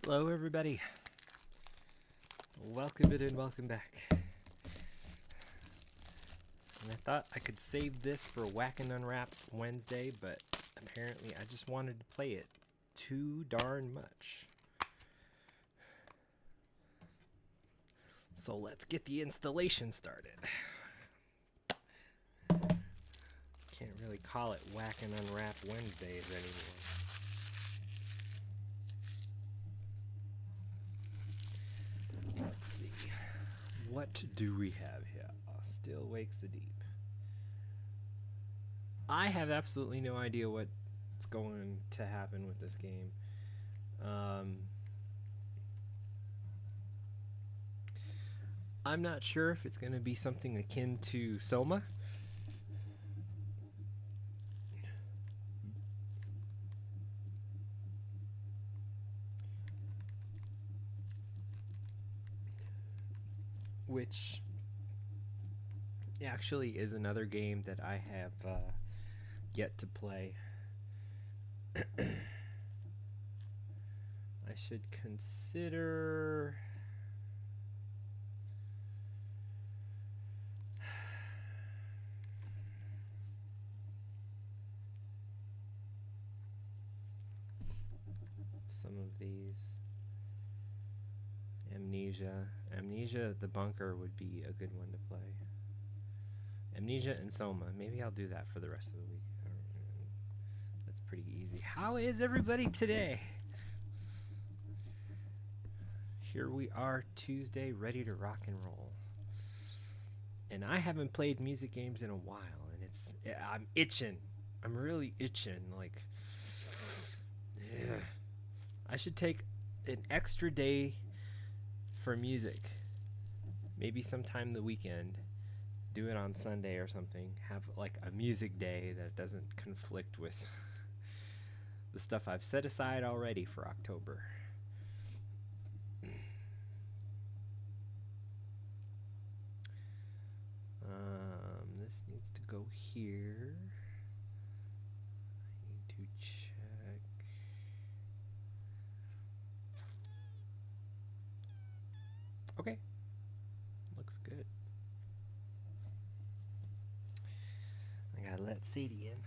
Hello everybody, welcome in and welcome back. And I thought I could save this for Whack and Unwrap Wednesday, but apparently I just wanted to play it too darn much. So let's get the installation started. Can't really call it Whack and Unwrap Wednesdays anymore. Let's see. What do we have here? Still Wakes the Deep. I have absolutely no idea what's going to happen with this game. I'm not sure if it's going to be something akin to Soma. Which actually is another game that I have yet to play. I should consider some of these. Amnesia, the bunker would be a good one to play. Amnesia and Soma. Maybe I'll do that for the rest of the week. That's pretty easy. How is everybody today? Here we are, Tuesday, ready to rock and roll. And I haven't played music games in a while, and I'm itching. I'm really itching. Like, yeah. I should take an extra day for music. Maybe sometime the weekend. Do it on Sunday or something. Have like a music day that doesn't conflict with the stuff I've set aside already for October. This needs to go here. I need to check. Okay. Looks good. I gotta let Sadie in.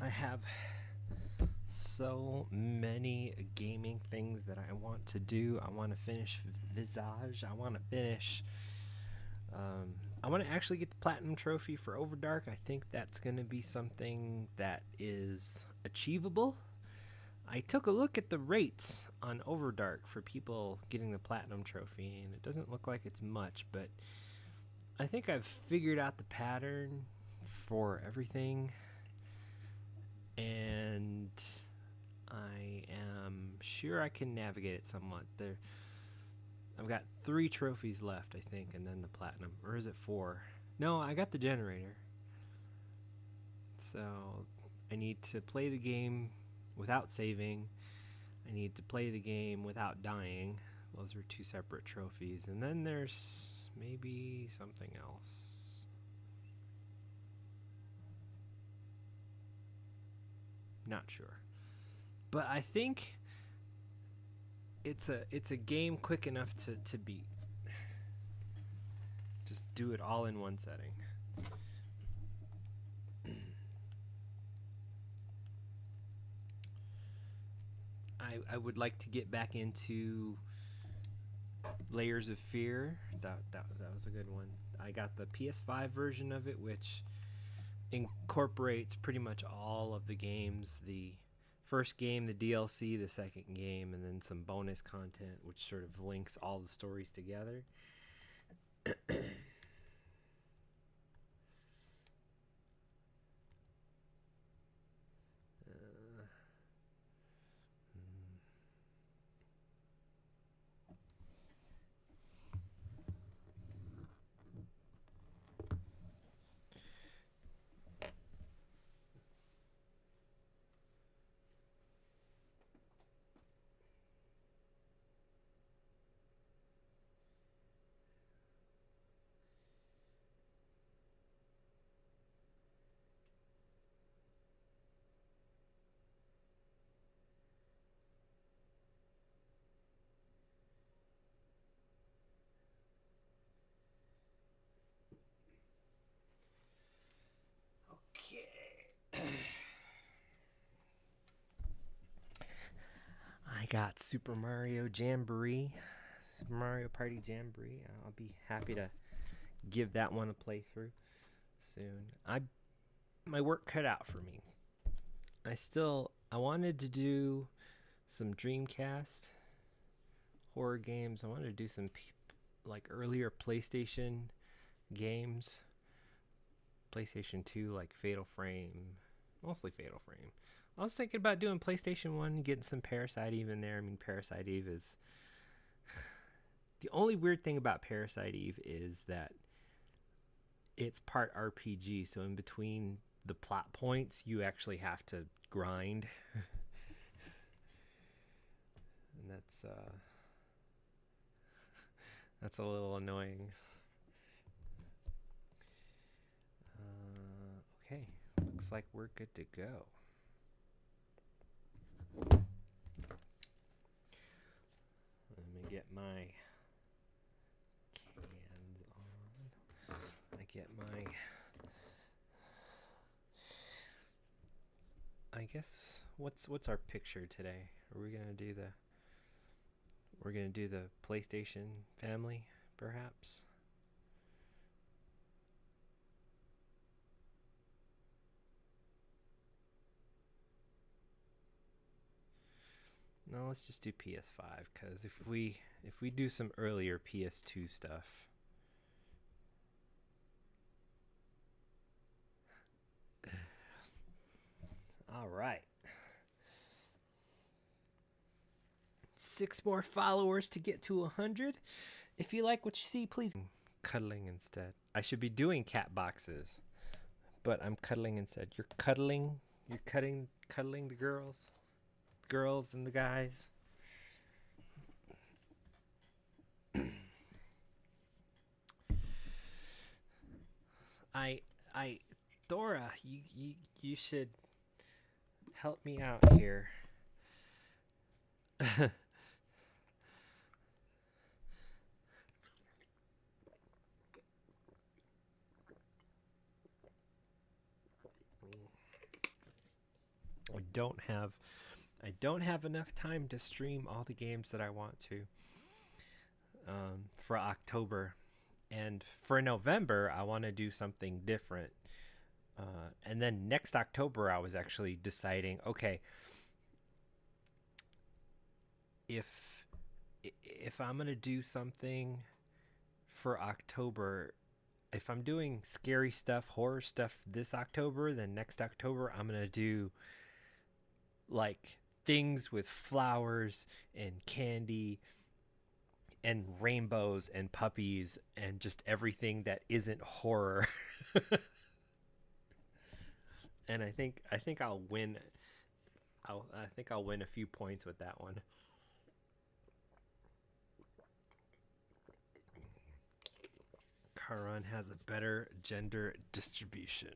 I have so many gaming things that I want to do. I want to finish Visage. I want to finish. I want to actually get the Platinum Trophy for Overdark. I think that's going to be something that is achievable. I took a look at the rates on Overdark for people getting the Platinum Trophy, and it doesn't look like it's much, but I think I've figured out the pattern for everything. And I am sure I can navigate it somewhat. I've got 3 trophies left, I think, and then the platinum. Or is it 4? No, I got the generator. So I need to play the game without saving. I need to play the game without dying. Those are 2 separate trophies. And then there's maybe something else. Not sure. But I think it's a game quick enough to beat. Just do it all in one setting. I would like to get back into Layers of Fear. That was a good one. I got the PS5 version of it, which incorporates pretty much all of the games. The first game, the DLC, the second game, and then some bonus content, which sort of links all the stories together. I got Super Mario Jamboree, Super Mario Party Jamboree. I'll be happy to give that one a playthrough soon. My work cut out for me. I wanted to do some Dreamcast horror games. I wanted to do some like earlier PlayStation games. PlayStation 2, like Fatal Frame, mostly Fatal Frame. I was thinking about doing PlayStation 1, getting some Parasite Eve in there. I mean, Parasite Eve is... The only weird thing about Parasite Eve is that it's part RPG, so in between the plot points, you actually have to grind. And that's a little annoying. Okay, looks like we're good to go. Let me get my cans on. I guess what's our picture today? Are we gonna do the PlayStation family, perhaps? No, let's just do PS5, because if we do some earlier PS2 stuff, all right. 6 more followers to get to 100. If you like what you see, please. Cuddling instead. I should be doing cat boxes, but I'm cuddling instead. You're cuddling the girls and the guys. Dora, you should help me out here. I don't have enough time to stream all the games that I want to for October, and for November I want to do something different. And then next October I was actually deciding, okay, if I'm gonna do something for October, if I'm doing scary stuff, horror stuff this October, then next October I'm gonna do like things with flowers and candy and rainbows and puppies and just everything that isn't horror. And I think I'll win. I think I'll win a few points with that one. Karan has a better gender distribution.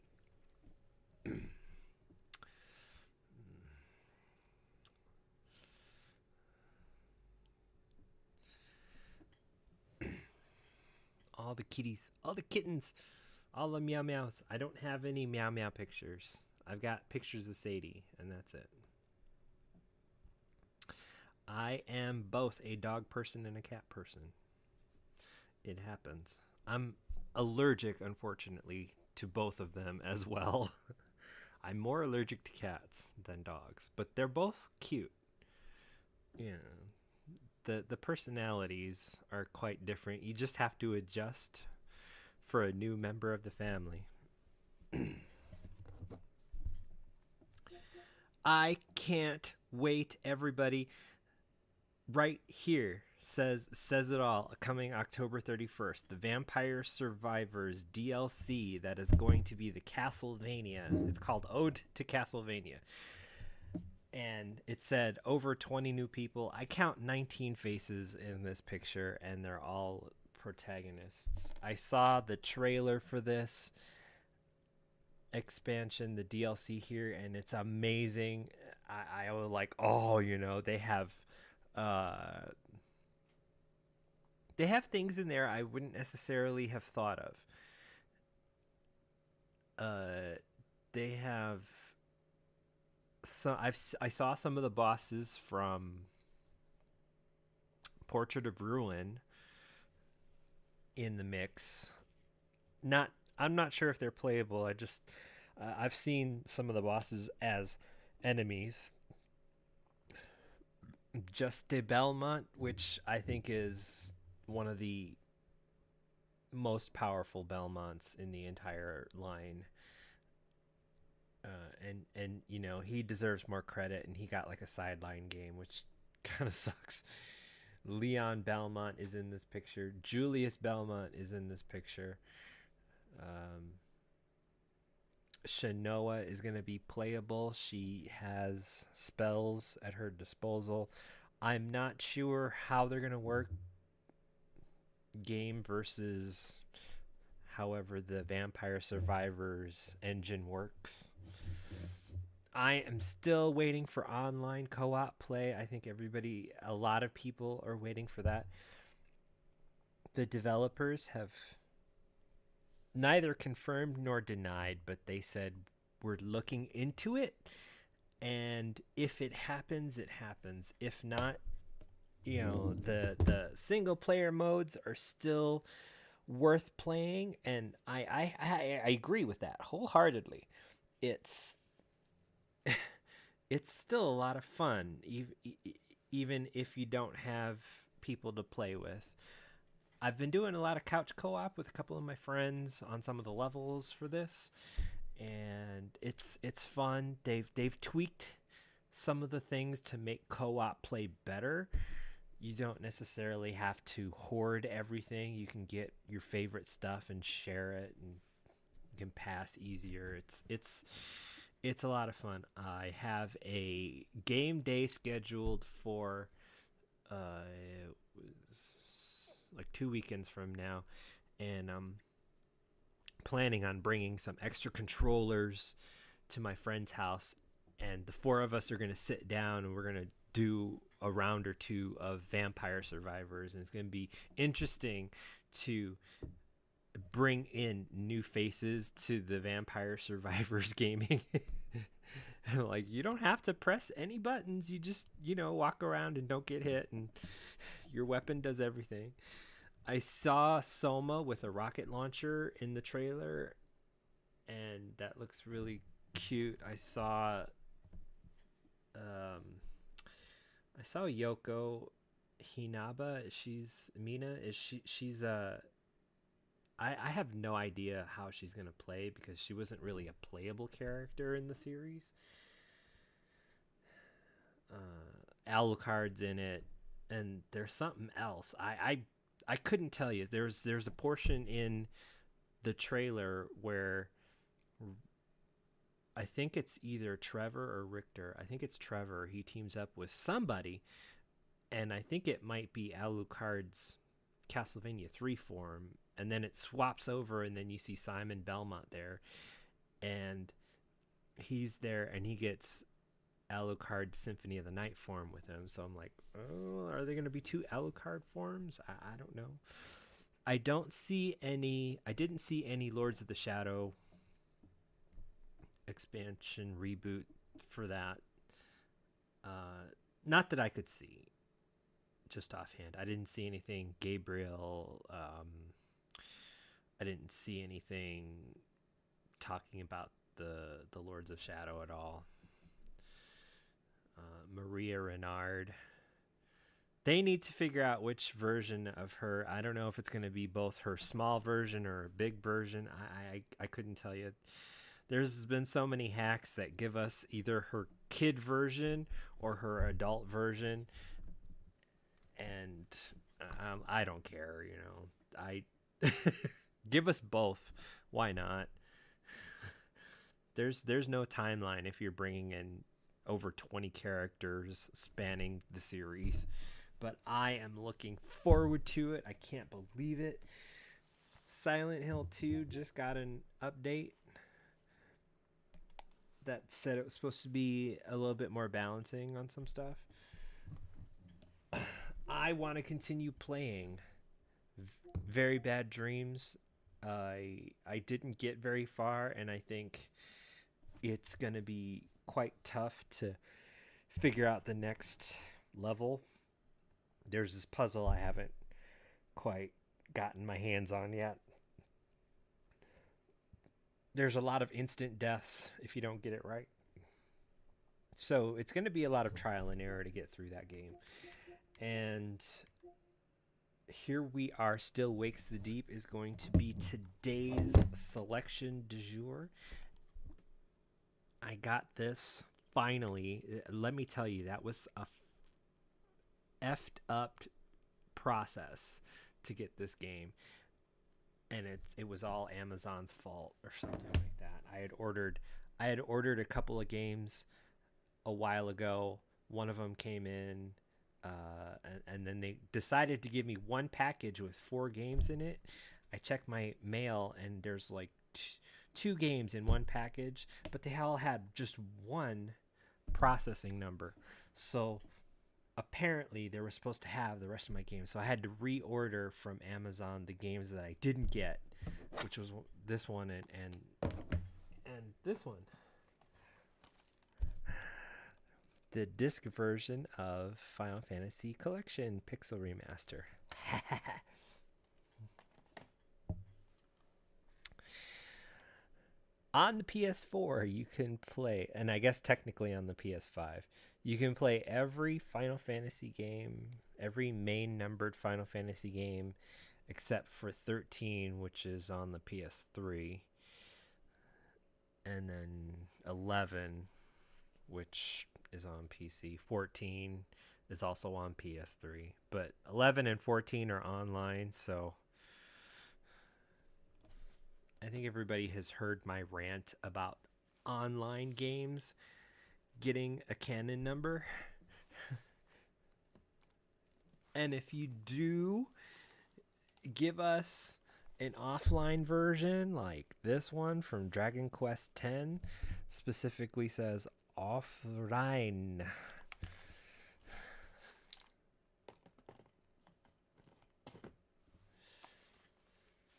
all the kitties, all the kittens, all the meow meows. I don't have any meow meow pictures. I've got pictures of Sadie, and that's it. I am both a dog person and a cat person. It happens. I'm allergic, unfortunately, to both of them as well. I'm more allergic to cats than dogs, but they're both cute. Yeah. The personalities are quite different. You just have to adjust for a new member of the family. I can't wait, everybody. Right here says it all. Coming October 31st, the Vampire Survivors DLC that is going to be the Castlevania. It's called Ode to Castlevania. And it said over 20 new people. I count 19 faces in this picture, and they're all protagonists. I saw the trailer for this expansion, the DLC here, and it's amazing. I was like, oh, they have things in there I wouldn't necessarily have thought of. They have I saw some of the bosses from Portrait of Ruin in the mix. I'm not sure if they're playable. I've seen some of the bosses as enemies. Juste Belmont, which I think is one of the most powerful Belmonts in the entire line. And he deserves more credit, and he got like a sideline game, which kind of sucks. Leon Belmont is in this picture. Julius Belmont is in this picture. Shanoa is going to be playable. She has spells at her disposal. I'm not sure how they're going to work game versus however the Vampire Survivors engine works. I am still waiting for online co-op play. I think a lot of people are waiting for that. The developers have neither confirmed nor denied, but they said we're looking into it, and if it happens, it happens. If not, the single player modes are still worth playing, and I agree with that wholeheartedly. It's still a lot of fun, even if you don't have people to play with. I've been doing a lot of couch co-op with a couple of my friends on some of the levels for this, and it's fun. They've tweaked some of the things to make co-op play better. You don't necessarily have to hoard everything. You can get your favorite stuff and share it, and you can pass easier. It's a lot of fun. I have a game day scheduled for like 2 weekends from now, and I'm planning on bringing some extra controllers to my friend's house, and the four of us are going to sit down and we're going to do a round or two of Vampire Survivors, and it's going to be interesting to bring in new faces to the Vampire Survivors gaming. Like, you don't have to press any buttons. You just, walk around and don't get hit, and your weapon does everything. I saw Soma with a rocket launcher in the trailer, and that looks really cute. I saw Yoko Hinaba. She's I have no idea how she's going to play, because she wasn't really a playable character in the series. Alucard's in it, and there's something else. I couldn't tell you. There's a portion in the trailer where I think it's either Trevor or Richter. I think it's Trevor. He teams up with somebody, and I think it might be Alucard's Castlevania 3 form, and then it swaps over, and then you see Simon Belmont there, and he's there, and he gets Alucard's Symphony of the Night form with him. So I'm like, oh, are there going to be two Alucard forms? I don't know. I don't see any. I didn't see any Lords of the Shadow expansion reboot for that. Not that I could see, just offhand. I didn't see anything Gabriel. I didn't see anything talking about the Lords of Shadow at all. Maria Renard. They need to figure out which version of her. I don't know if it's going to be both her small version or a big version. I couldn't tell you. There's been so many hacks that give us either her kid version or her adult version, and I don't care. You know, I give us both. Why not? There's no timeline if you're bringing in over 20 characters spanning the series. But I am looking forward to it. I can't believe it. Silent Hill 2 just got an update that said it was supposed to be a little bit more balancing on some stuff. I want to continue playing Very Bad Dreams. I didn't get very far, and I think it's going to be quite tough to figure out the next level. There's this puzzle I haven't quite gotten my hands on yet. There's a lot of instant deaths if you don't get it right. So it's going to be a lot of trial and error to get through that game. And here we are. Still Wakes the Deep is going to be today's selection du jour. I got this finally. Let me tell you, that was a effed up process to get this game, and it was all Amazon's fault or something like that. I had ordered a couple of games a while ago. One of them came in, and then they decided to give me one package with 4 games in it. I checked my mail, and there's like 2 games in one package, but they all had just one processing number. So apparently they were supposed to have the rest of my games, so I had to reorder from Amazon the games that I didn't get, which was this one and this one, the disc version of Final Fantasy Collection Pixel Remaster. On the PS4, you can play, and I guess technically on the PS5, you can play every Final Fantasy game, every main numbered Final Fantasy game, except for 13, which is on the PS3, and then 11, which is on PC. 14 is also on PS3, but 11 and 14 are online, so I think everybody has heard my rant about online games getting a canon number. And if you do give us an offline version like this one from Dragon Quest X, specifically says offline.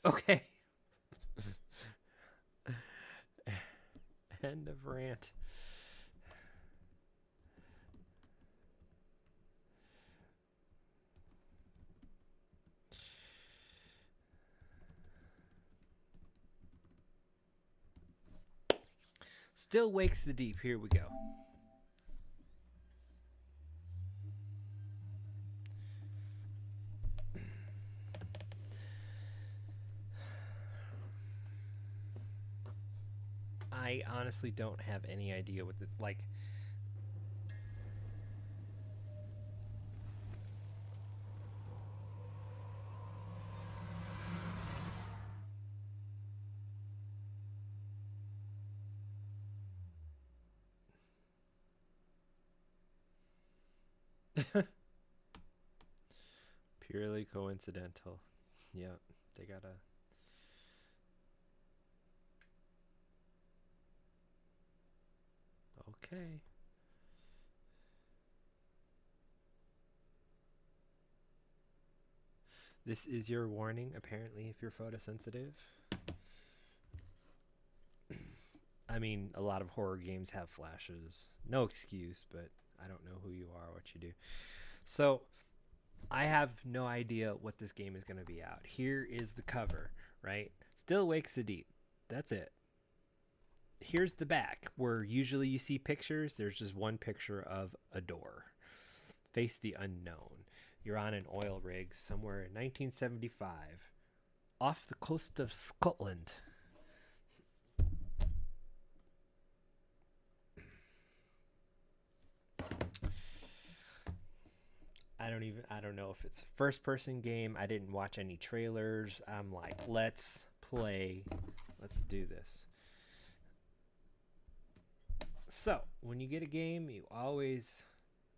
Okay. End of rant. Still Wakes the Deep. Here we go. I honestly don't have any idea what this like. Purely coincidental. Yeah, they gotta. Okay. This is your warning, apparently, if you're photosensitive. I mean, a lot of horror games have flashes. No excuse, but I don't know who you are, what you do. So, I have no idea what this game is going to be out. Here is the cover, right? Still Wakes the Deep. That's it. Here's the back, where usually you see pictures. There's just one picture of a door. Face the unknown. You're on an oil rig somewhere in 1975 off the coast of Scotland. I don't know if it's a first person game. I didn't watch any trailers. I'm like, let's play. Let's do this. So, when you get a game, you always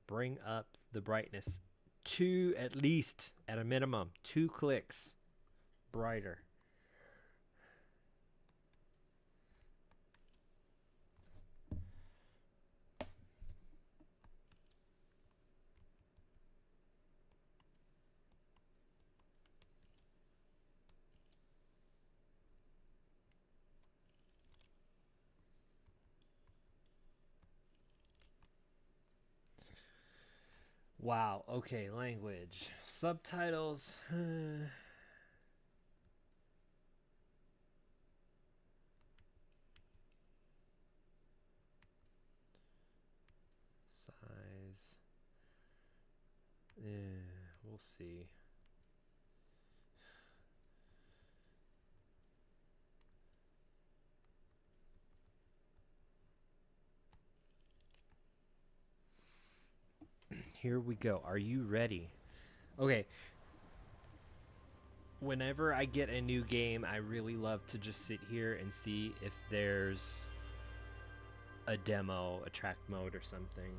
bring up the brightness to at least, at a minimum, 2 clicks brighter. Wow, okay, language. Subtitles. Size. We'll see. Here we go. Are you ready? Okay. Whenever I get a new game, I really love to just sit here and see if there's a demo, a track mode, or something.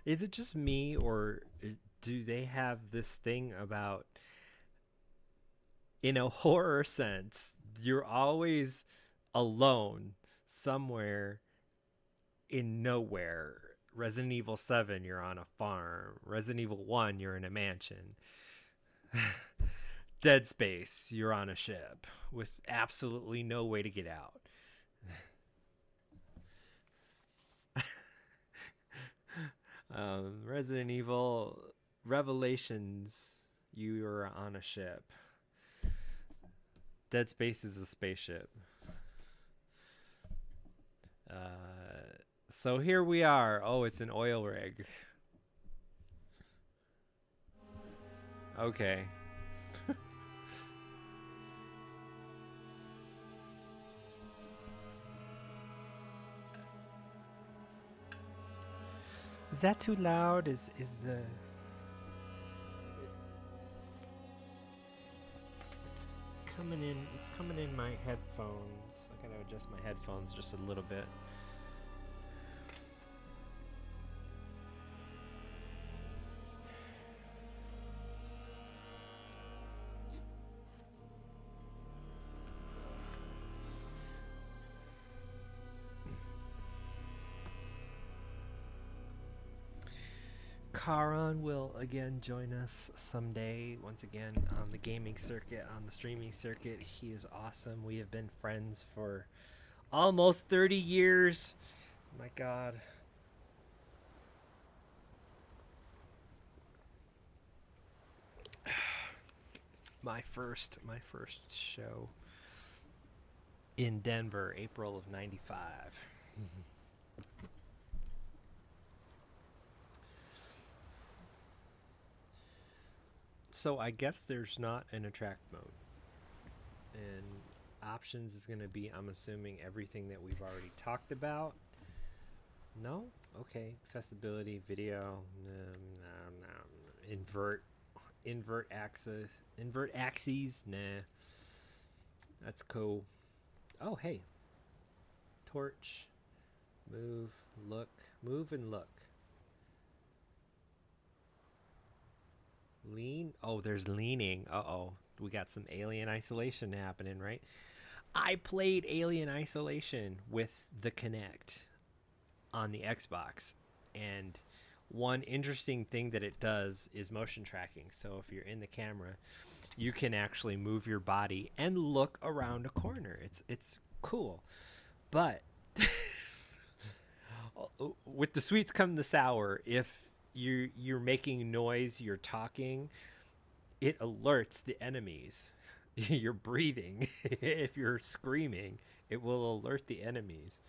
Is it just me, or do they have this thing about, in a horror sense, you're always alone somewhere in nowhere? Resident Evil 7, you're on a farm. Resident Evil 1, you're in a mansion. Dead Space, you're on a ship with absolutely no way to get out. Resident Evil Revelations, you are on a ship. Dead Space is a spaceship. So here we are. Oh, it's an oil rig. Okay. Is that too loud? Is the... It's coming in. It's coming in my headphones. I gotta adjust my headphones just a little bit. Karan will again join us someday, once again, on the gaming circuit, on the streaming circuit. He is awesome. We have been friends for almost 30 years. My God. My first show in Denver, April of '95. So I guess there's not an attract mode, and options is going to be, I'm assuming, everything that we've already talked about. No? Okay. Accessibility, video, invert axes, nah. That's cool. Oh, hey. Torch, move and look. Lean. Oh, there's leaning. Uh-oh. We got some alien isolation happening, right? I played Alien Isolation with the Kinect on the Xbox, and one interesting thing that it does is motion tracking. So if you're in the camera, you can actually move your body and look around a corner. It's cool. But with the sweets come the sour. If you're making noise, you're talking, it alerts the enemies. You're breathing. If you're screaming, it will alert the enemies.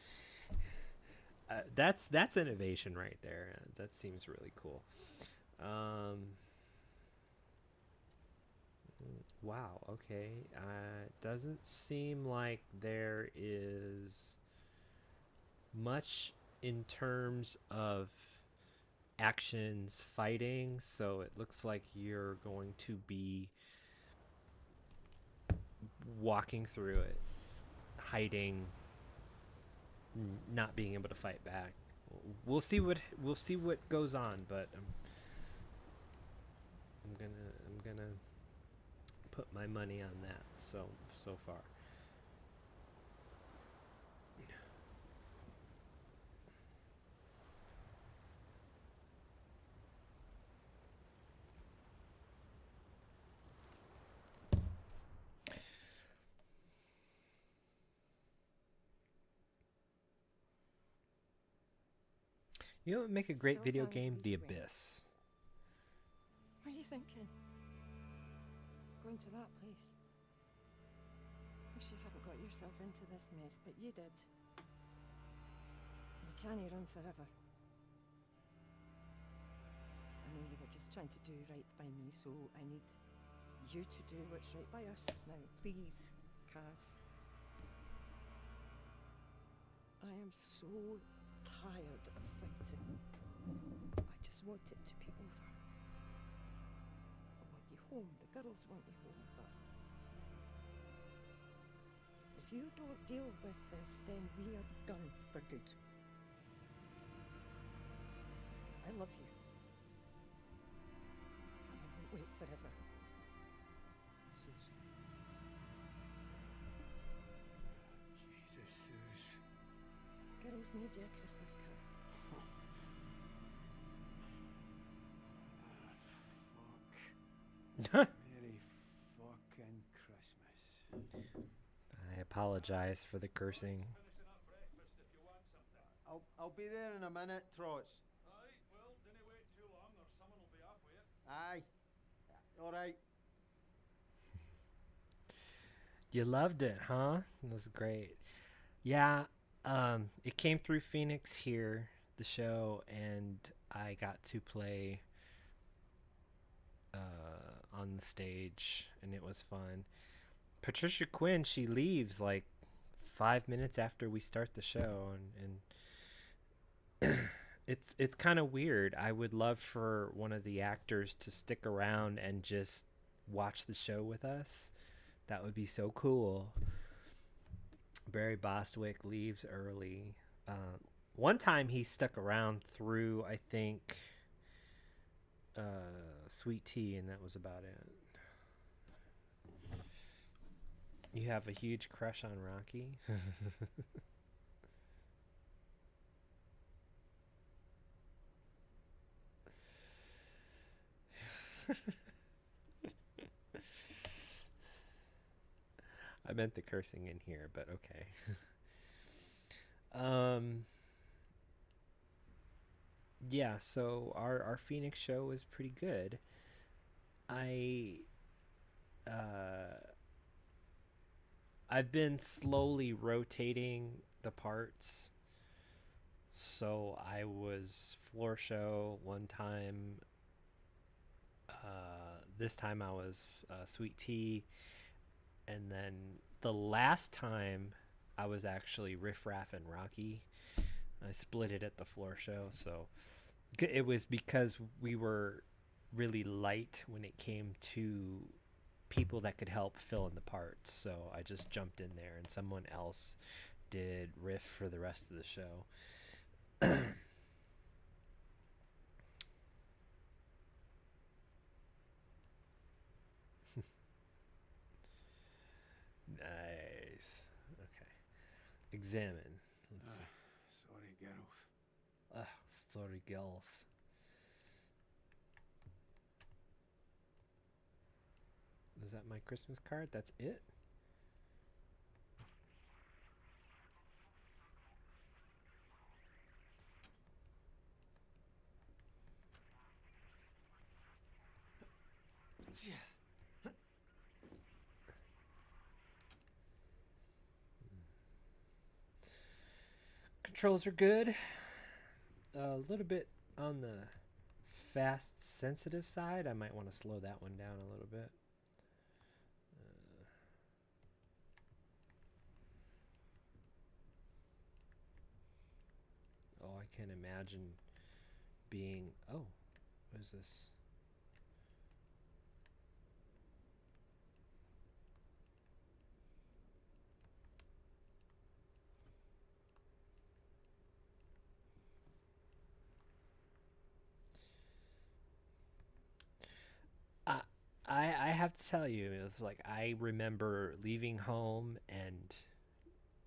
That's innovation right there. That seems really cool. Um, wow. Okay. Doesn't seem like there is much in terms of actions fighting, so it looks like you're going to be walking through it, hiding, not being able to fight back. We'll see what goes on, but I'm gonna put my money on that. So far. You know what would make a great video game? The Abyss. What are you thinking? Going to that place? Wish you hadn't got yourself into this mess, but you did. You can't run forever. I know you were just trying to do right by me, so I need you to do what's right by us. Now, please, Kaz. I am so tired of fighting. I just want it to be over. I want you home. The girls want you home, but if you don't deal with this, then we are done for good. I love you. I won't wait forever. Susan. Jesus, Sus. Girls made you a Christmas card. Merry fucking Christmas. I apologize for the cursing. I'll be there in a minute, Trots. Aye, well, dinna wait too long or someone will be off with it. Aye. Alright. You loved it, huh? It was great. Yeah, it came through Phoenix here, the show, and I got to play on the stage, and it was fun. Patricia Quinn, she leaves like 5 minutes after we start the show, and it's kind of weird. I would love for one of the actors to stick around and just watch the show with us. That would be so cool. Barry Bostwick leaves early. One time he stuck around through, I think, Sweet Tea, and that was about it. You have a huge crush on Rocky? I meant the cursing in here, but okay. Yeah, so our Phoenix show was pretty good. I I've been slowly rotating the parts. So I was floor show one time. This time I was Sweet Tea. And then the last time I was actually Riff Raff and Rocky. I split it at the floor show. So it was because we were really light when it came to people that could help fill in the parts. So I just jumped in there, and someone else did Riff for the rest of the show. Nice. examine. Let's see. Sorry, girls. Ugh, sorry, girls. Is that my Christmas card? That's it? Controls are good. A little bit on the fast sensitive side. I might want to slow that one down a little bit. Oh, I can't imagine being... Oh, what is this? I have to tell you, it's like I remember leaving home and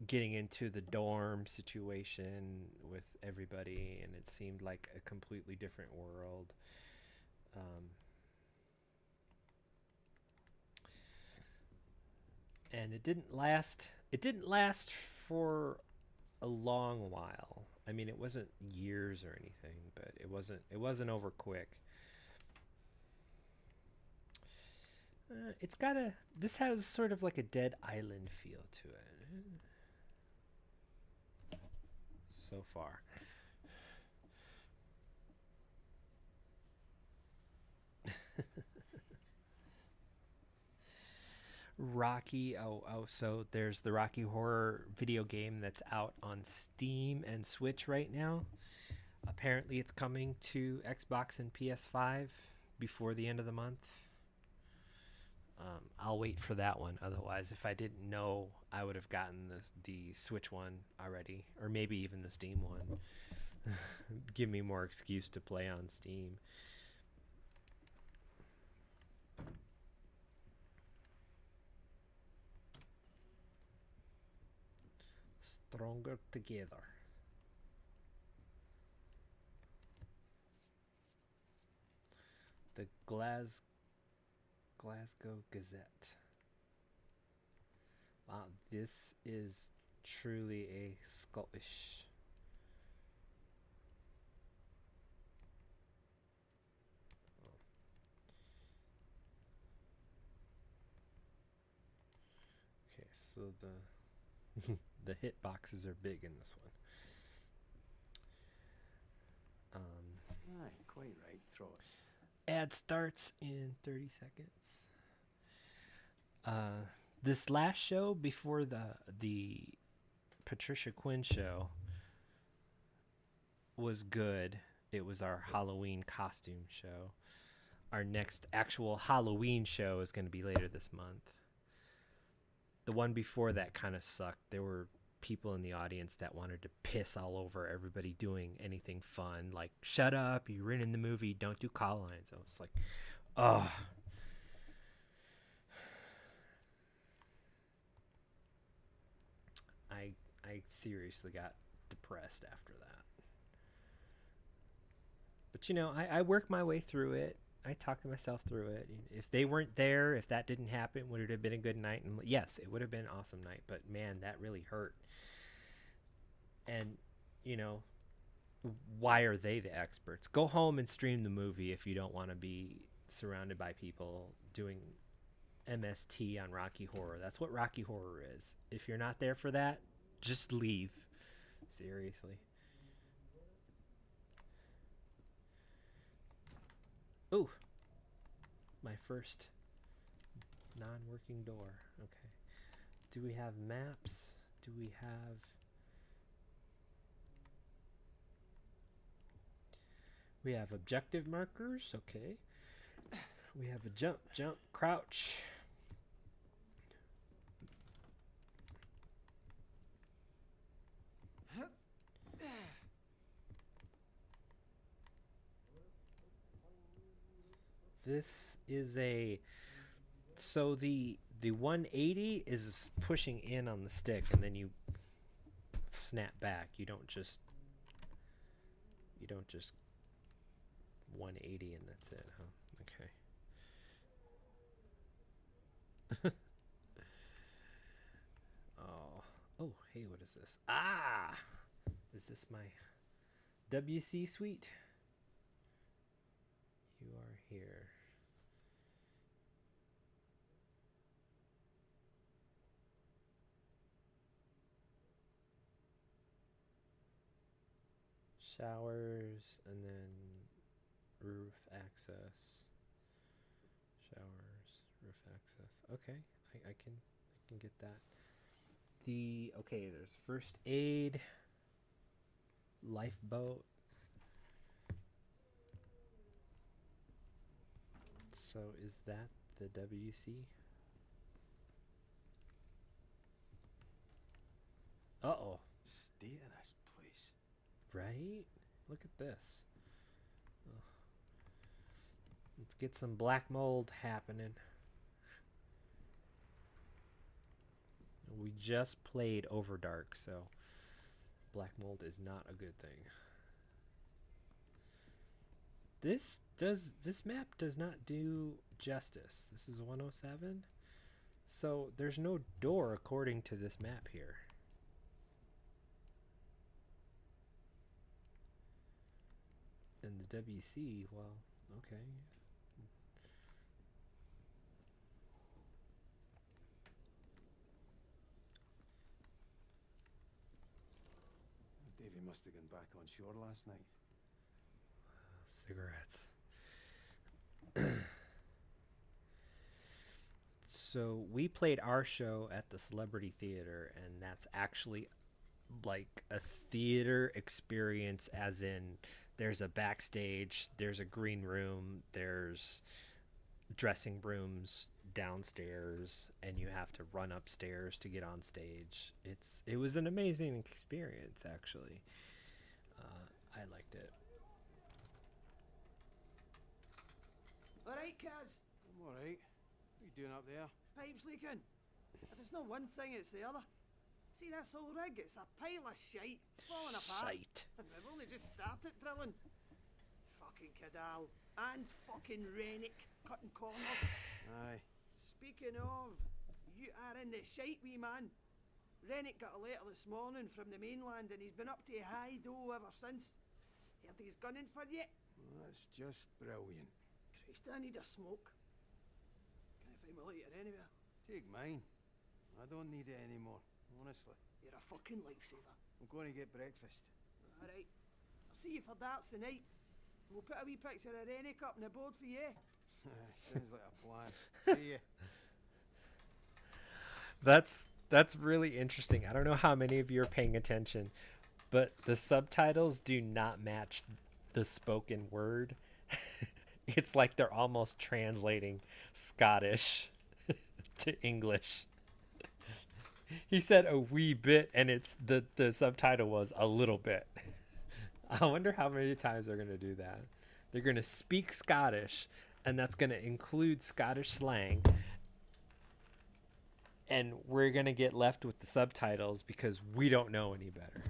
getting into the dorm situation with everybody, and it seemed like a completely different world. And it didn't last. It didn't last for a long while. I mean, it wasn't years or anything, but it wasn't over quick. It's got a... This has sort of like a Dead Island feel to it. So far. Rocky... so there's the Rocky Horror video game that's out on Steam and Switch right now. Apparently it's coming to Xbox and PS5 before the end of the month. I'll wait for that one. Otherwise, if I didn't know, I would have gotten the Switch one already, or maybe even the Steam one. Give me more excuse to play on Steam. Stronger together. The Glasgow Gazette. Wow, this is truly a Scottish. Okay, so the hit boxes are big in this one. Aye, quite right, Trots. Ad starts in 30 seconds. This last show before the Patricia Quinn show was good. It was our Halloween costume show. Our next actual Halloween show is going to be later this month. The one before that kind of sucked. There were people in the audience that wanted to piss all over everybody doing anything fun. Like, shut up, you're in the movie, don't do call lines. I was like, ugh. I seriously got depressed after that. But, you know, I worked my way through it. I talked myself through it. If they weren't there, if that didn't happen, would it have been a good night? And yes, it would have been an awesome night. But, man, that really hurt. And, you know, why are they the experts? Go home and stream the movie if you don't want to be surrounded by people doing MST on Rocky Horror. That's what Rocky Horror is. If you're not there for that, just leave. Seriously. Ooh. My first non-working door. Okay. Do we have maps? Do we have... We have objective markers. Okay. We have a jump, crouch. This is a... So the 180 is pushing in on the stick, and then you snap back. You don't just 180 and that's it, huh? Okay. Oh, hey, what is this? Ah! Is this my WC suite? You are here. Showers and then roof access. Showers, roof access. Okay, I can get that. Okay, there's first aid, lifeboat. So is that the WC? Uh-oh. State of this place. Right? Look at this. Ugh. Let's get some black mold happening. We just played Overdark, so black mold is not a good thing. This map does not do justice. This is 107. So there's no door according to this map here. And the WC, well, okay. Davy must have gone back on shore last night. Cigarettes. So we played our show at the Celebrity Theater, and that's actually like a theater experience, as in there's a backstage, there's a green room, there's dressing rooms downstairs, and you have to run upstairs to get on stage. It was an amazing experience, actually. I liked it. All right, kids. I'm alright. What are you doing up there? Pipes leaking. If it's not one thing, it's the other. See this whole rig? It's a pile of shite. It's falling apart. Shite. And we've only just started drilling. Fucking Cadal. And fucking Rennick cutting corners. Aye. Speaking of, you are in the shite, wee man. Rennick got a letter this morning from the mainland and he's been up to high dough ever since. Heard he's gunning for you. Well, that's just brilliant. Christ, I need a smoke. Can't find my lighter anywhere. Take mine. I don't need it anymore, honestly. You're a fucking lifesaver. I'm going to get breakfast. Alright. I'll see you for darts tonight. We'll put a wee picture of Rennick up on the board for you. Sounds like a plan. See ya. That's really interesting. I don't know how many of you are paying attention, but the subtitles do not match the spoken word. It's like they're almost translating Scottish to English. He said a wee bit, and it's the subtitle was a little bit. I wonder how many times they're going to do that. They're going to speak Scottish, and that's going to include Scottish slang. And we're going to get left with the subtitles because we don't know any better.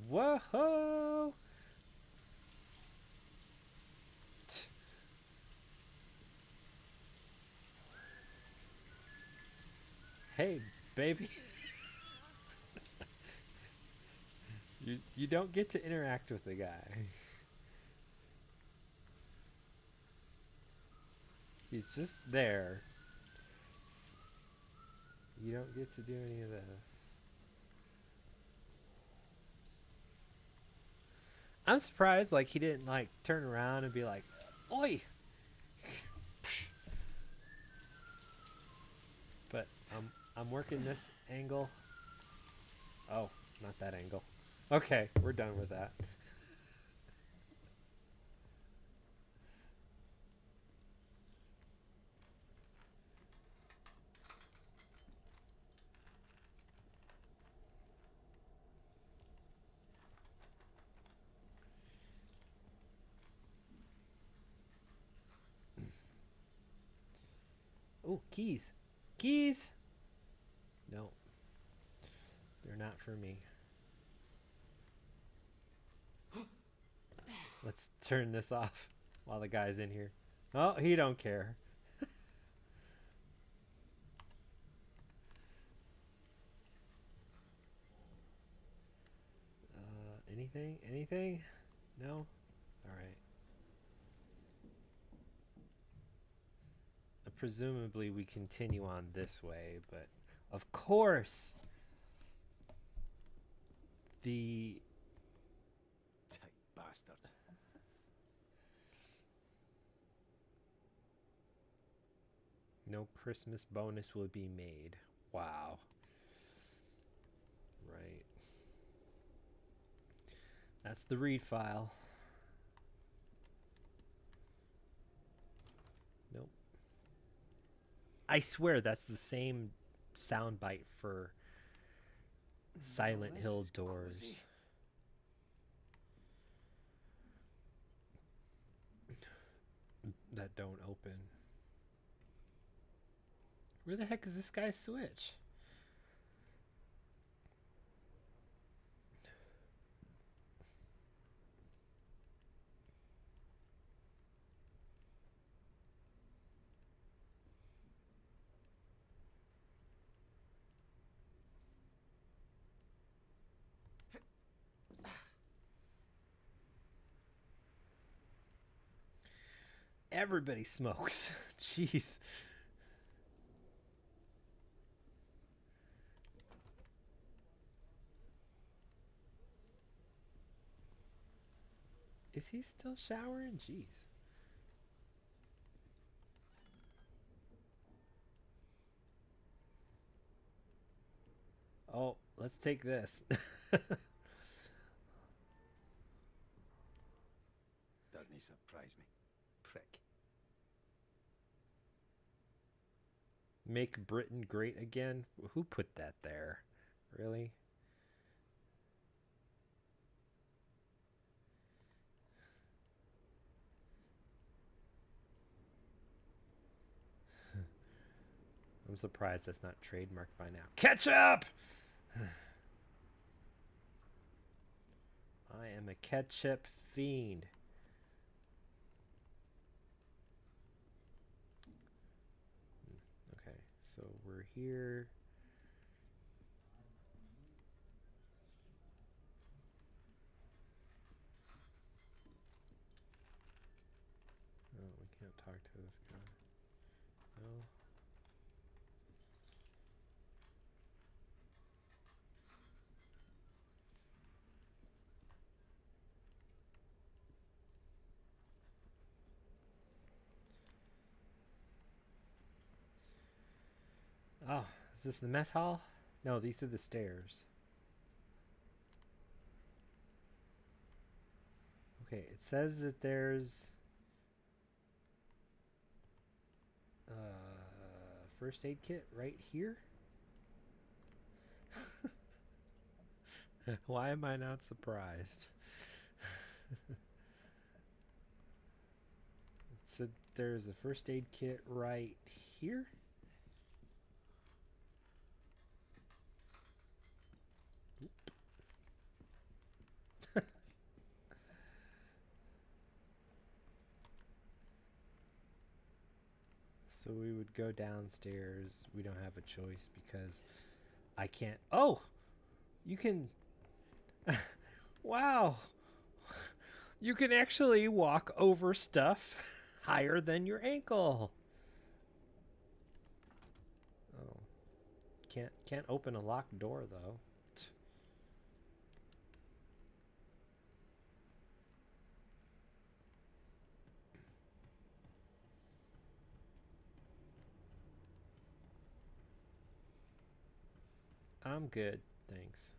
Whoa! Hey, baby. You don't get to interact with the guy. He's just there. You don't get to do any of this. I'm surprised like he didn't like turn around and be like, "Oi!" But I'm working this angle. Oh, not that angle. Okay, we're done with that. Oh, keys. Keys! No, they're not for me. Let's turn this off while the guy's in here. Oh, he don't care. Anything? Anything? No? Alright. Presumably we continue on this way, but of course the Tight bastards. no Christmas bonus will be made. Wow. Right. That's the read file. Nope. I swear that's the same soundbite for Silent this Hill is doors. cozy. That don't open. Where the heck is this guy's switch? Everybody smokes. Jeez. Is he still showering? Jeez. Oh, let's take this. Doesn't he surprise me? Prick. Make Britain great again? Who put that there? Really? I'm surprised that's not trademarked by now. Ketchup! I am a ketchup fiend. Okay, so we're here. Oh, we can't talk to this guy. No. Oh, is this the mess hall? No, these are the stairs. Okay, it says that there's first aid kit right here. Why am I not surprised? It said there's a first aid kit right here. So we would go downstairs. We don't have a choice because I can't. Oh, you can. Wow. You can actually walk over stuff higher than your ankle. Oh. Can't open a locked door though. I'm good, thanks.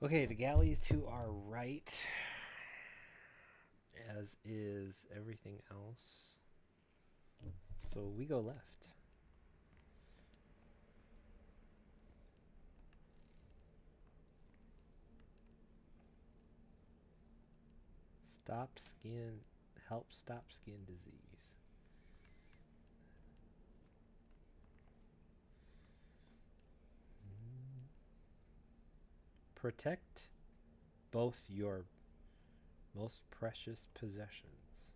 Okay, the galley is to our right, as is everything else. So we go left. Help stop skin disease. Protect both your most precious possessions.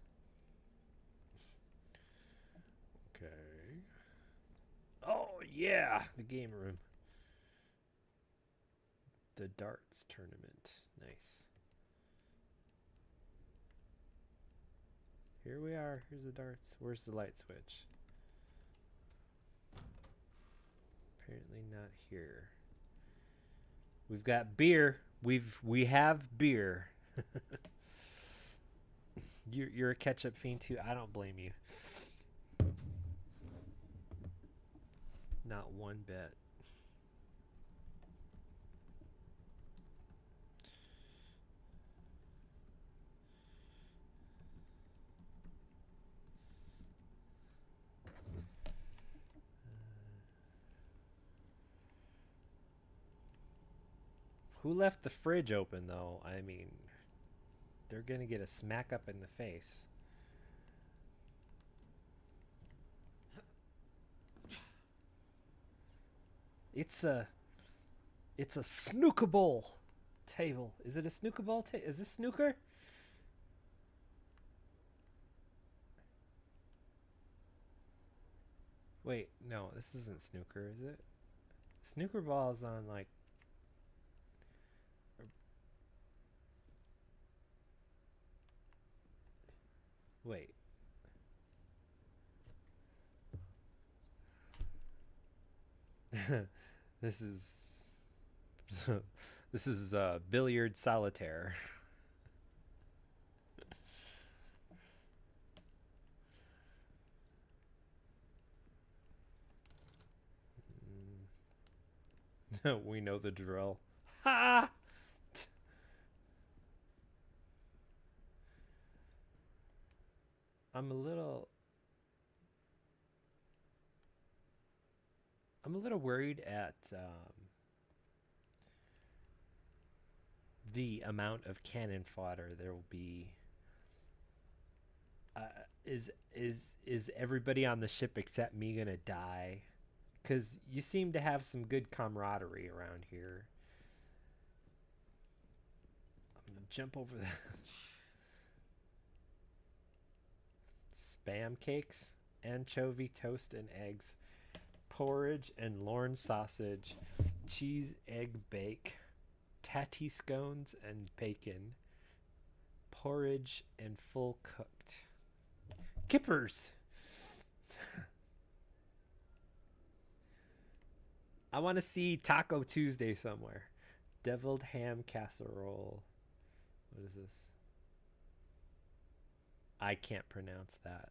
Okay. Oh, yeah, the game room. The darts tournament. Nice. Here we are. Here's the darts. Where's the light switch? Apparently not here. We've got beer. We have beer. You're a ketchup fiend too. I don't blame you. Not one bit. Who left the fridge open, though? I mean, they're going to get a smack up in the face. It's a snooker bowl table. Is it a snooker ball table? Is this snooker? Wait, no, this isn't snooker, is it? Snooker ball is on, like... Wait. This is billiard solitaire. We know the drill. Ha! I'm a little worried at the amount of cannon fodder there will be. Is everybody on the ship except me gonna die? Because you seem to have some good camaraderie around here. I'm gonna jump over that. Spam cakes, anchovy toast and eggs, porridge and Lorne sausage, cheese egg bake, tatty scones and bacon, porridge and full cooked. Kippers! I want to see Taco Tuesday somewhere. Deviled ham casserole. What is this? I can't pronounce that.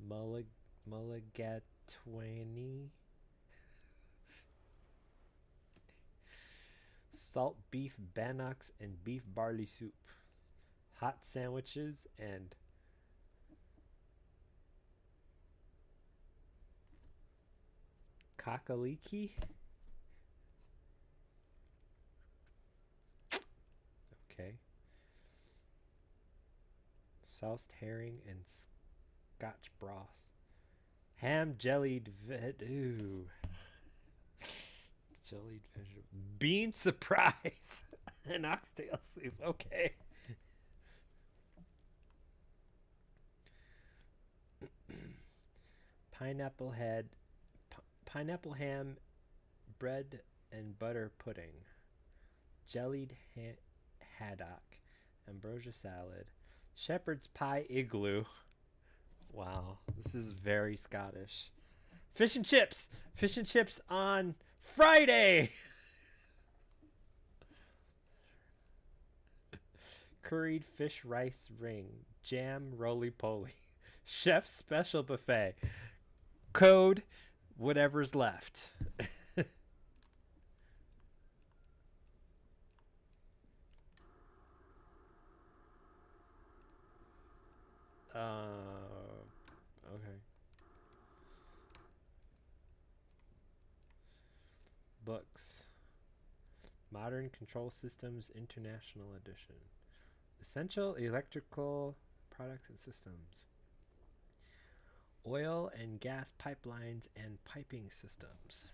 Mulligatawny. Salt beef bannocks and beef barley soup. Hot sandwiches and kakaliki. Okay. Soused herring and Scotch broth. Ham jellied ooh. Jellied vegetable. Bean surprise. And oxtail soup. Okay. Pineapple head. Pineapple ham, bread and butter pudding. Jellied haddock. Ambrosia salad. Shepherd's pie igloo. Wow, this is very Scottish. Fish and chips. Fish and chips on Friday. Curried fish rice ring. Jam roly-poly. Chef's special buffet. Code whatever's left. Okay. Books. Modern Control Systems International Edition. Essential Electrical Products and Systems. Oil and gas pipelines and piping systems.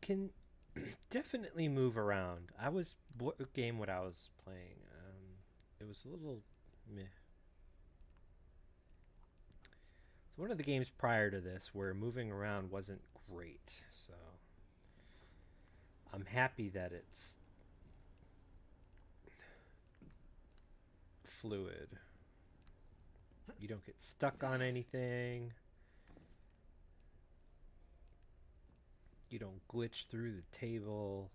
can definitely move around. What game what I was playing? It was a little meh. It's one of the games prior to this where moving around wasn't great, so I'm happy that it's fluid. You don't get stuck on anything. You don't glitch through the table.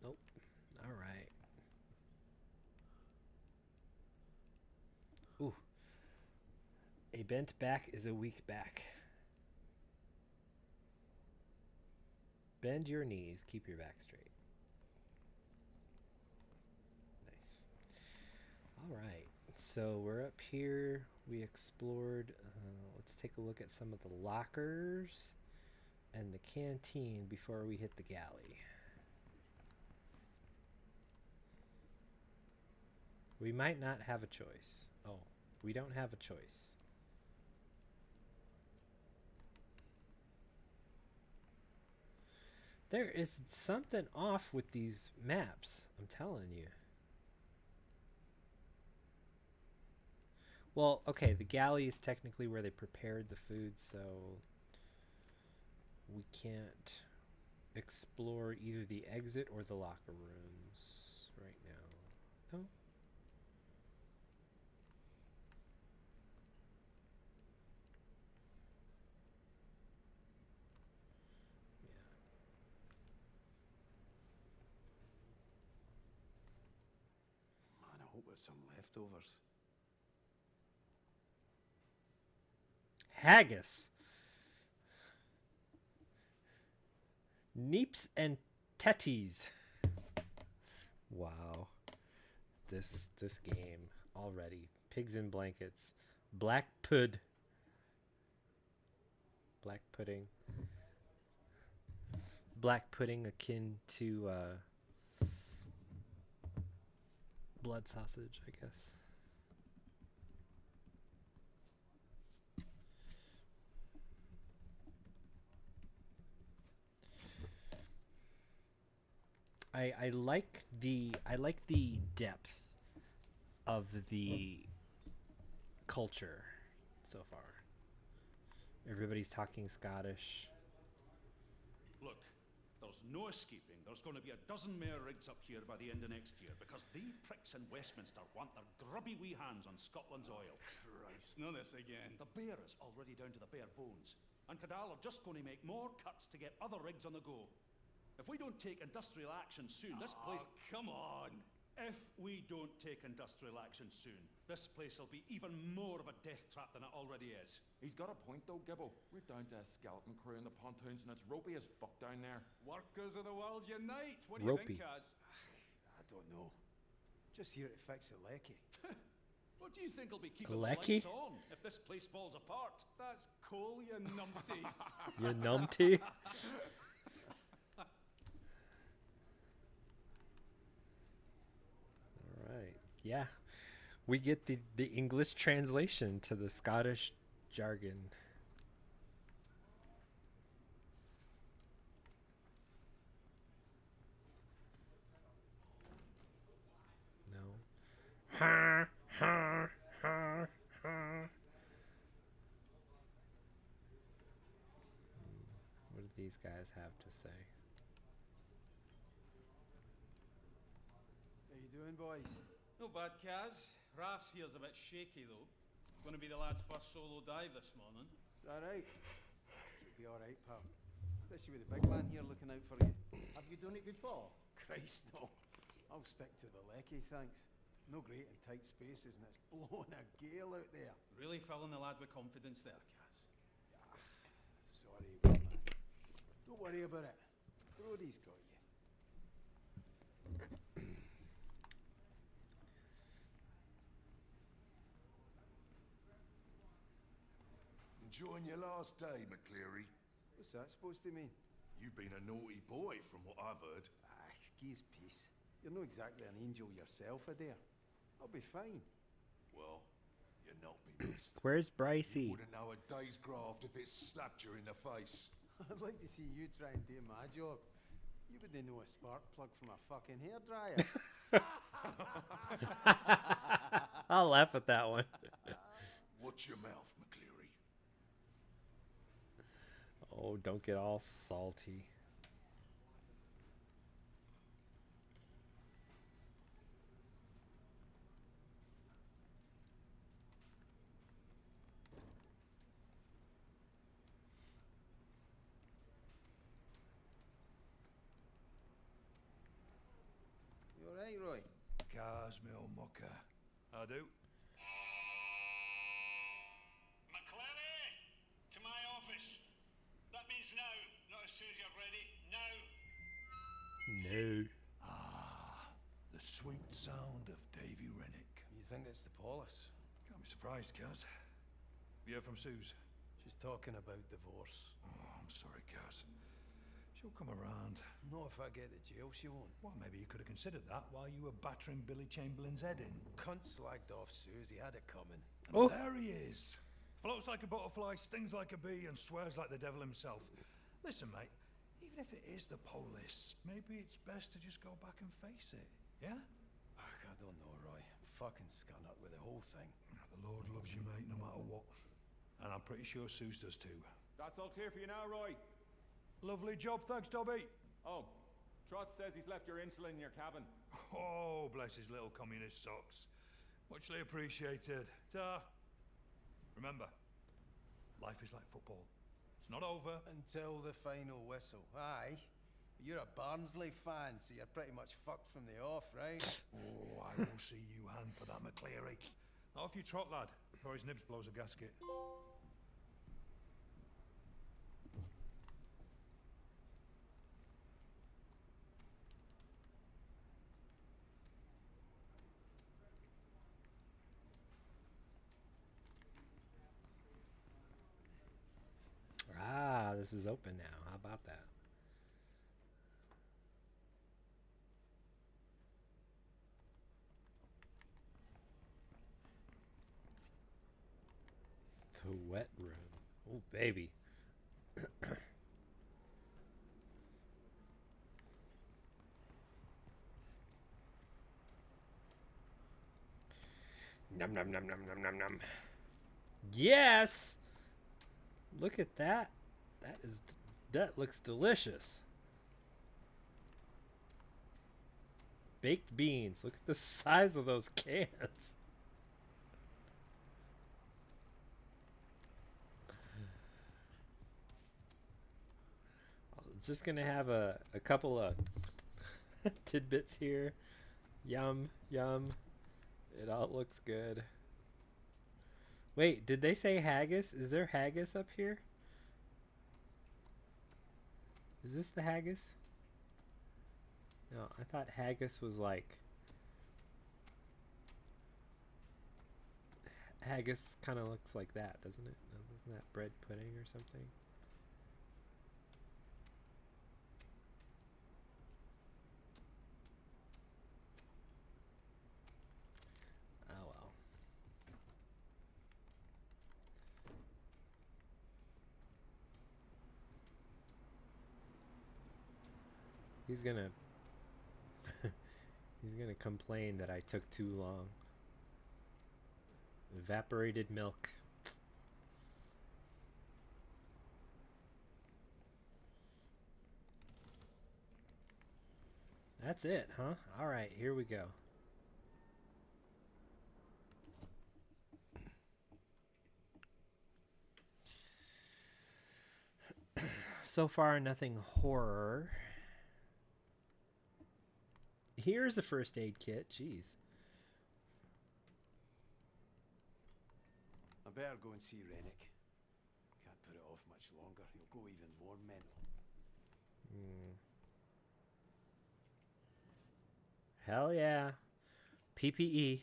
Nope. All right. Ooh. A bent back is a weak back. Bend your knees, keep your back straight. Nice. All right. So we're up here. We explored. Let's take a look at some of the lockers and the canteen before we hit the galley. We might not have a choice. Oh, we don't have a choice. There is something off with these maps, I'm telling you. Well, okay, the galley is technically where they prepared the food, so we can't explore either the exit or the locker rooms right now. No? Man, I hope there's some leftovers. Haggis. Neeps and tetties. Wow. This game already. Pigs in blankets. Black pud. Black pudding. Black pudding akin to blood sausage, I guess. I like the depth of the culture so far. Everybody's talking Scottish. Look, there's no escaping. There's going to be a dozen more rigs up here by the end of next year because they pricks in Westminster want their grubby wee hands on Scotland's oil. Christ, not this again. The bear is already down to the bare bones, and Cadal are just going to make more cuts to get other rigs on the go. If we don't take industrial action soon, this place... Come on! If we don't take industrial action soon, this place will be even more of a death trap than it already is. He's got a point though, Gibble. We're down to a skeleton crew in the pontoons and it's ropey as fuck down there. Workers of the world unite! What do you Ropey. think, Kaz? I don't know. Just here to fix the lecky. What do you think will be keeping Lecky? the lights on if this place falls apart? That's coal, you numpty. You numpty. Right. Yeah. We get the English translation to the Scottish jargon. No. Ha ha ha ha. What do these guys have to say? How you doing, boys? No bad, Kaz. Raf's here's a bit shaky, though. Gonna be the lad's first solo dive this morning. All right. You'll be all right, pal. Especially with the big man here looking out for you. Have you done it before? Christ, no. I'll stick to the lecky, thanks. No great in tight spaces, and it's blowing a gale out there. Really filling the lad with confidence there, Kaz. Sorry, man. Don't worry about it. Brody's got you. Enjoying your last day, McCleary? What's that supposed to mean? You've been a naughty boy, from what I've heard. Gi's peace. You're not exactly an angel yourself, Adair. I'll be fine. Well, you're not be missed. Where's You Brycey? wouldn't know a day's graft if it slapped you in the face. I'd like to see you try and do my job. You wouldn't know a spark plug from a fucking hairdryer. I'll laugh at that one. Watch your mouth, McCleary. Oh, don't get all salty. You alright, Roy? Cars, me old mucker. I do. McCleary! To my office. That means now, not as soon as you're ready. Now! No. Ah, the sweet sound of Davy Rennick. You think it's the Polis? Can't be surprised, Kaz. You heard from Suze? She's talking about divorce. Oh, I'm sorry, Kaz. She'll come around. Not if I get to jail, she won't. Well, maybe you could have considered that while you were battering Billy Chamberlain's head in. Cunt slagged off Susie, had it coming. And Oh. there he is. Floats like a butterfly, stings like a bee, and swears like the devil himself. Listen, mate, even if it is the police, maybe it's best to just go back and face it, yeah? Ugh, I don't know, Roy. I'm fucking scun up with the whole thing. The Lord loves you, mate, no matter what. And I'm pretty sure Suze does too. That's all clear for you now, Roy. Lovely job, thanks, Dobby. Oh, Trot says he's left your insulin in your cabin. Oh, bless his little communist socks. Muchly appreciated. Ta. Remember, life is like football. It's not over. Until the final whistle. Aye. You're a Barnsley fan, so you're pretty much fucked from the off, right? Oh, I will see you hand for that, McCleary. Off you trot, lad, before his nibs blows a gasket. Ah, this is open now. How about that? The wet room. Oh, baby. Num num num num num num num. Yes. Look at that. That looks delicious. Baked beans. Look at the size of those cans. I'm just gonna have a couple of tidbits here. Yum, yum. It all looks good. Wait, did they say haggis? Is there haggis up here? Is this the haggis? No, I thought haggis was like... Haggis kind of looks like that, doesn't it? No, isn't that bread pudding or something? Oh well. He's gonna he's gonna complain that I took too long. Evaporated milk. That's it, huh? All right, here we go. So far, nothing horror. Here's a first aid kit. Jeez. I better go and see Rennick. Can't put it off much longer. He'll go even more mental. Hell yeah. PPE.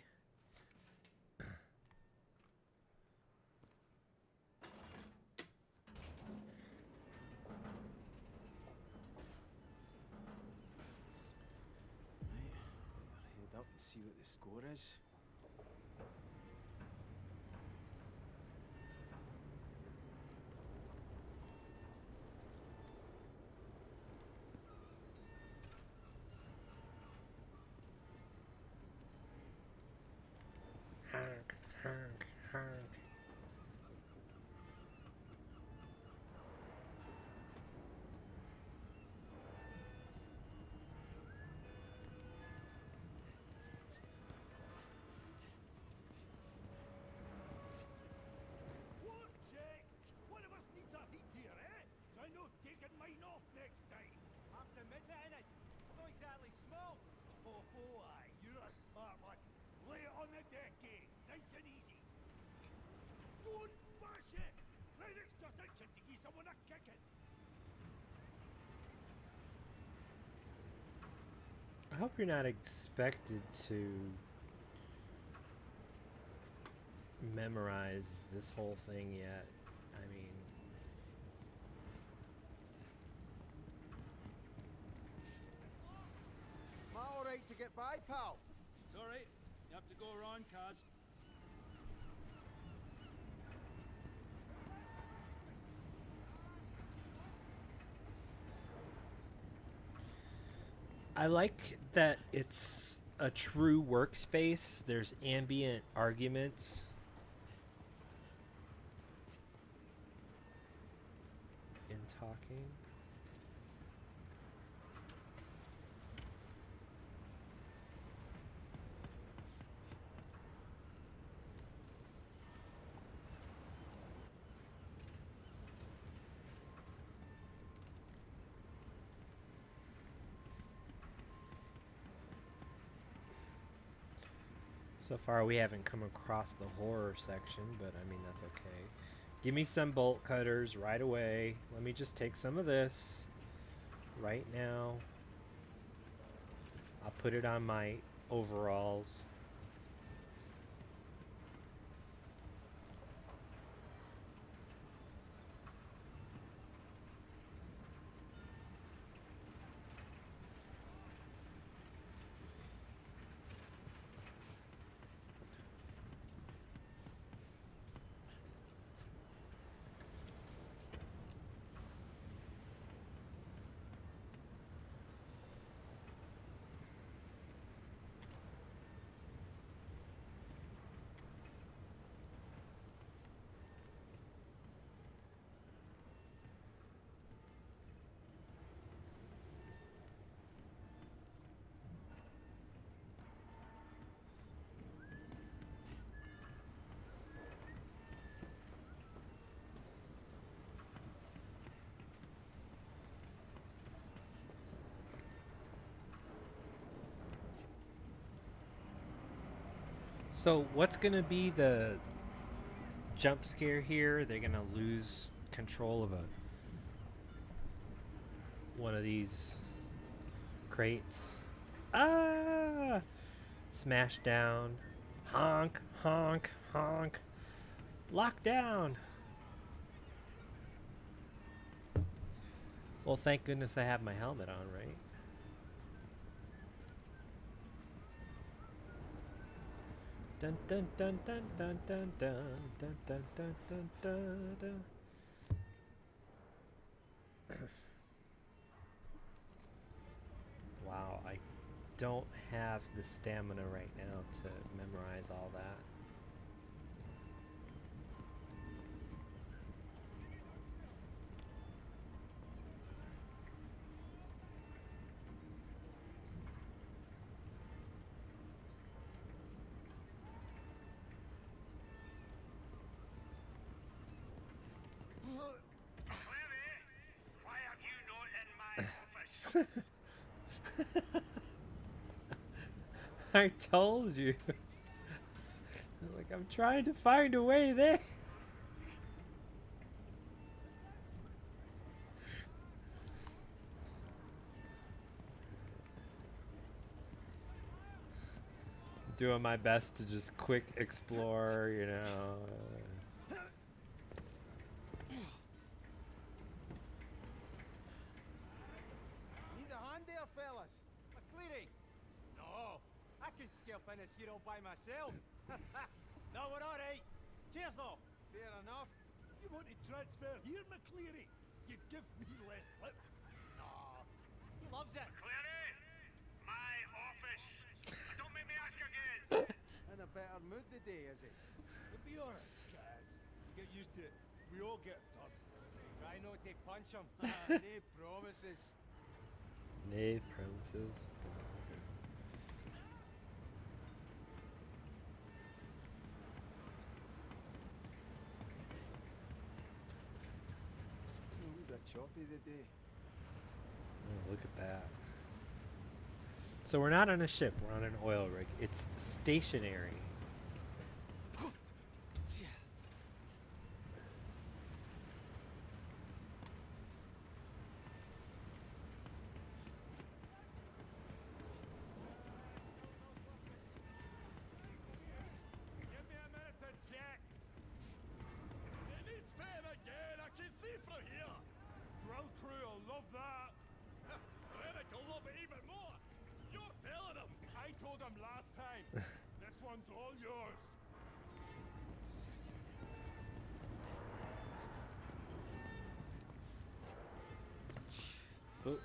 Head up and see what the score is. honk. What, Jack? One of us needs a heat here, eh? So I know taking mine off next time. After missing us. Not exactly small. Oh, aye, you're a smart one. Lay it on the deck, eh? Nice and easy. Don't bash it! Right extra attention to give someone a kicking. I hope you're not expected to memorize this whole thing yet. I mean, Am I alright to get by, pal? It's alright. You have to go around, Kaz. I like that it's a true workspace. There's ambient arguments. In talking. So far we haven't come across the horror section, but I mean that's okay. Give me some bolt cutters right away. Let me just take some of this right now. I'll put it on my overalls. So what's gonna be the jump scare here? They're gonna lose control of one of these crates. Ah! Smash down. Honk, honk, honk. Lock down. Well, thank goodness I have my helmet on, right? Dun dun dun dun dun dun dun dun dun dun dun dun dun. Wow, I don't have the stamina right now to memorize all that. Clary, why are you not in my office? I told you. Like, I'm trying to find a way there. Doing my best to just quick explore, you know. Need a hand there, fellas? McCleary? No, I can scalp in this here all by myself. No, we're all right. Cheers, though. Fair enough. You want to transfer here, McCleary? You'd give me less lip. No, he loves it. Clary, my office. Don't make me ask again. In a bit better mood today, is he? It'll be alright, Kaz. Get used to it. We all get a turn. Try not to punch him. No promises. Nay promises. A wee bit choppy today. Oh, look at that. So we're not on a ship, we're on an oil rig. It's stationary. Give me a minute to check. It needs fitting again. I can see from here. Drill crew will love that. Reddick will love it even more. You're telling him. I told him last time. This one's all yours. Oh. Oh.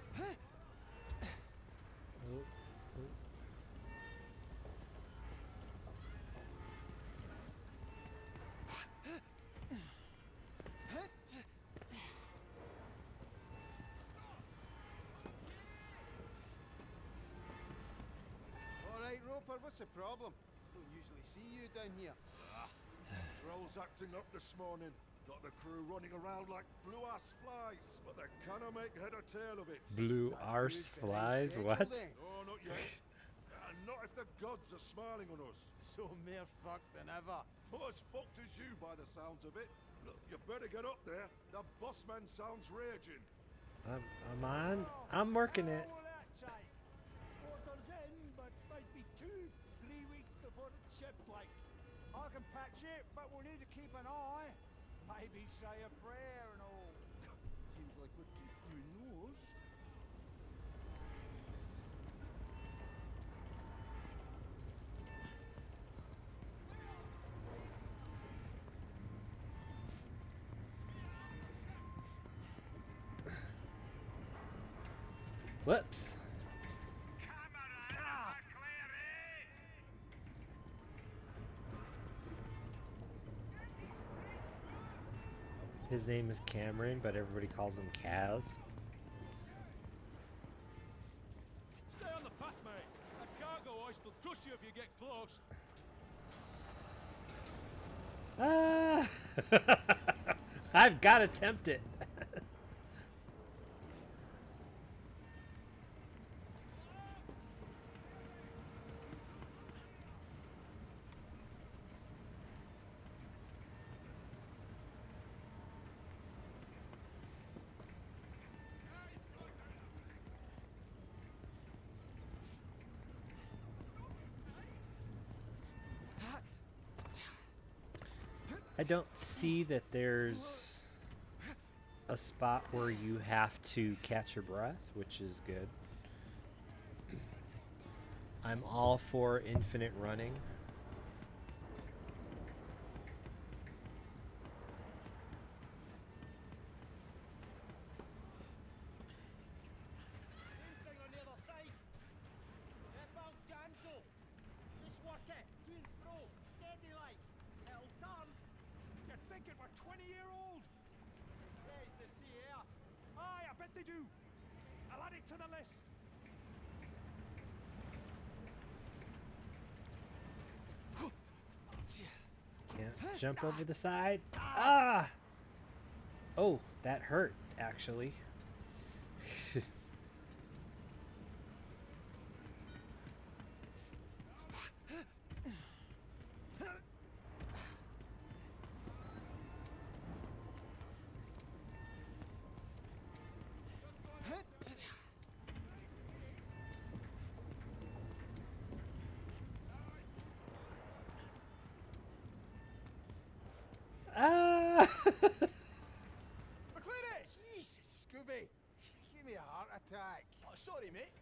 All right, Roper, what's the problem? Don't usually see you down here. Drill's acting up this morning. Got the crew running around like blue-ass flies, but they cannot make head or tail of it. Blue Is that arse good flies? schedule What? then? Oh, not yet. And not if the gods are smiling on us. So mere fucked than ever. Not as fucked as you by the sounds of it. Look, you better get up there. The bossman sounds raging. I'm on. I'm working it. Orders in, but might be 2-3 weeks before it's shipped, like. I can patch it, but we'll need to keep an eye. Maybe say a prayer and all. Seems like we keep doing those. Whoops. His name is Cameron, but everybody calls him Kaz. Stay on the path, mate. A cargo hoist will crush you if you get close. I've got to tempt it. I don't see that there's a spot where you have to catch your breath, which is good. I'm all for infinite running. Same thing on the other side. Left out cancel. Just work it. To and fro. Steady like. It'll turn. You think it were 20-year-old? Says the sea air. Aye, I bet they do. I'll add it to the list. Can't jump over the side. Ah! Oh, that hurt, actually. Ah! McClary! Jesus, Scooby! You gave me a heart attack. Oh, sorry, mate.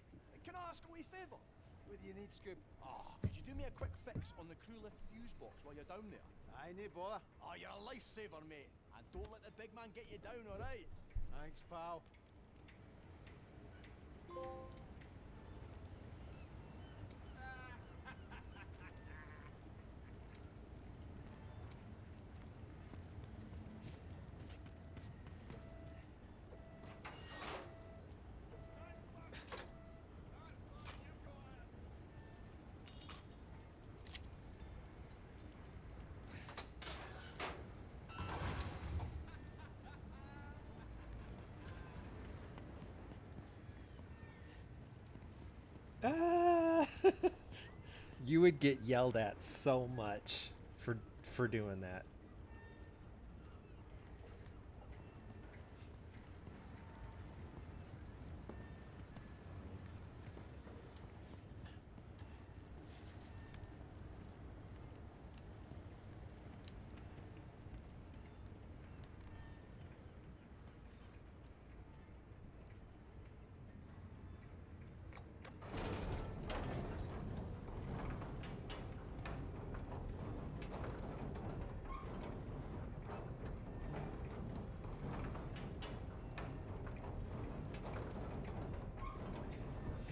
Can I ask a wee favour? What do you need, Scoob? Oh, could you do me a quick fix on the crew lift fuse box while you're down there? Aye, no bother. Oh, you're a lifesaver, mate. And don't let the big man get you down, alright? Thanks, pal. Ah! You would get yelled at so much for doing that.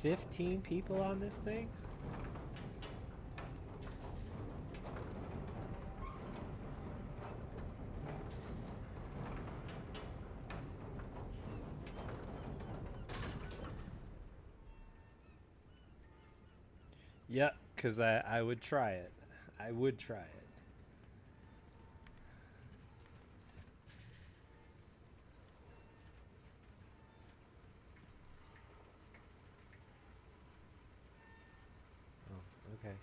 "15 people on this thing?" Yeah, because I would try it. I would try it. Oh, okay.